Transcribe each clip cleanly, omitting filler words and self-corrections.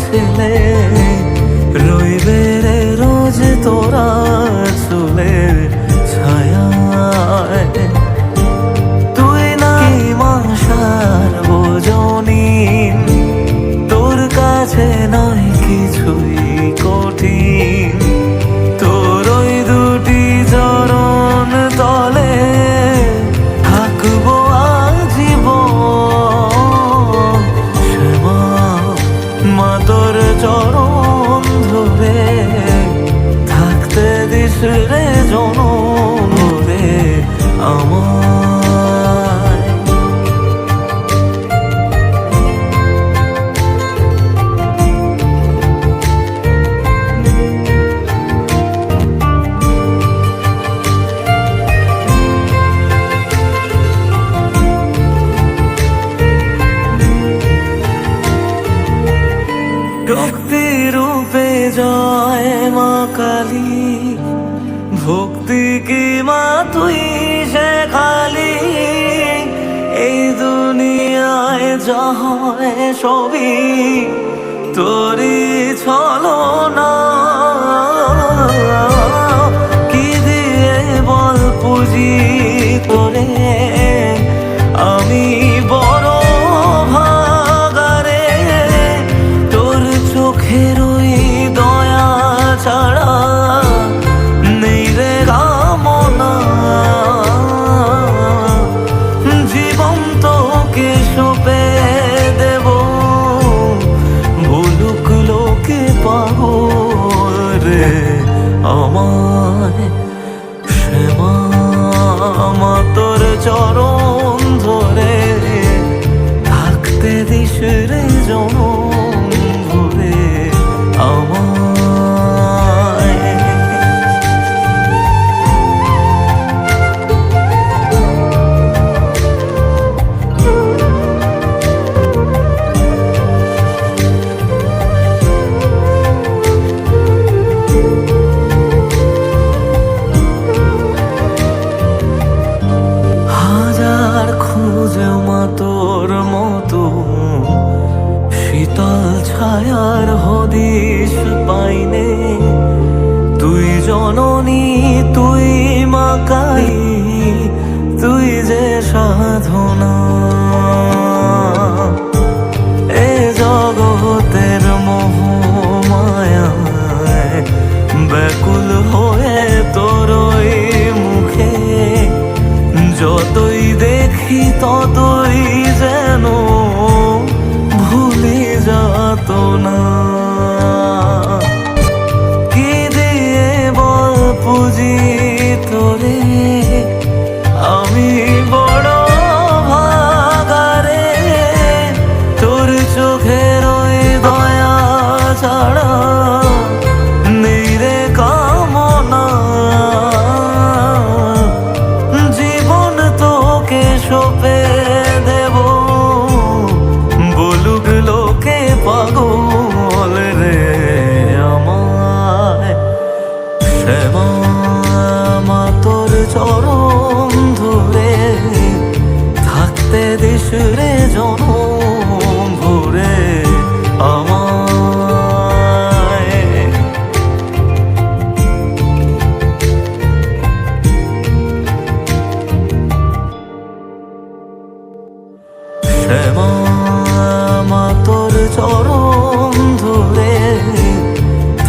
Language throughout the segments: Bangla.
ছেলে রইবে রে রোজ তোরা চুলের ছায়ায়। তুই নাই মাসার বোঝনিন, তোর কাছে নয় কিছুই কঠিন। তোর ওই দুটি চরণ তলে থাকবো আজীবন। শ্যামা মা তোর চরণ ধরে থাকতে দিস রে জনম রে আমায়। শক্তি রূপে জয় মা কালী, ভক্তি কি মা তুই সে খালি। এই দুনিয়ায় যা হয় সবই তোরই ছলনা। কি দিয়ে বল পুজি তোরে আমি বড় ভাগারে। তোর চোখের ওই দয়া ছাড়া নেই রে কামনা। জীবন তোকে সঁপে দেব, বলুক লোকে পাগল রে আমায়। শ্যামা মা তোর চরণ ধরে থাকতে দিস রে জনম ভরে আমায়। হাজার খুঁজে মা তোর মতো শীতল ছায়ার হদিশ পাইনে। তুই জননী তুই মা কালী, তুই যে সাধনা। এ জগতের মোহ মায়ায় ব্যাকুল হয়ে তোর ওই মুখে যতই দেখি ততই যেন ভুলে যাত না। কি দিয়ে বল পুজি তোরে আমি বড় ভাগারে। তোর চোখের ওই দয়া ছাড়া নেই রে কামনা। জীবন তোকে সঁপে দেব, বলুক লোকে পাগল রে আমায়। শ্যামা মা তোর চরণ ধরে থাকতে দিস রে জনম ভরে আমায়। শ্যামা মা তোর চরণ ধরে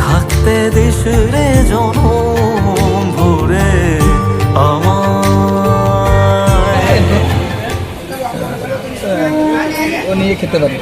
থাকতে দিস রে জনম ভরে আমায়। ও নিয়ে খেতে পারে।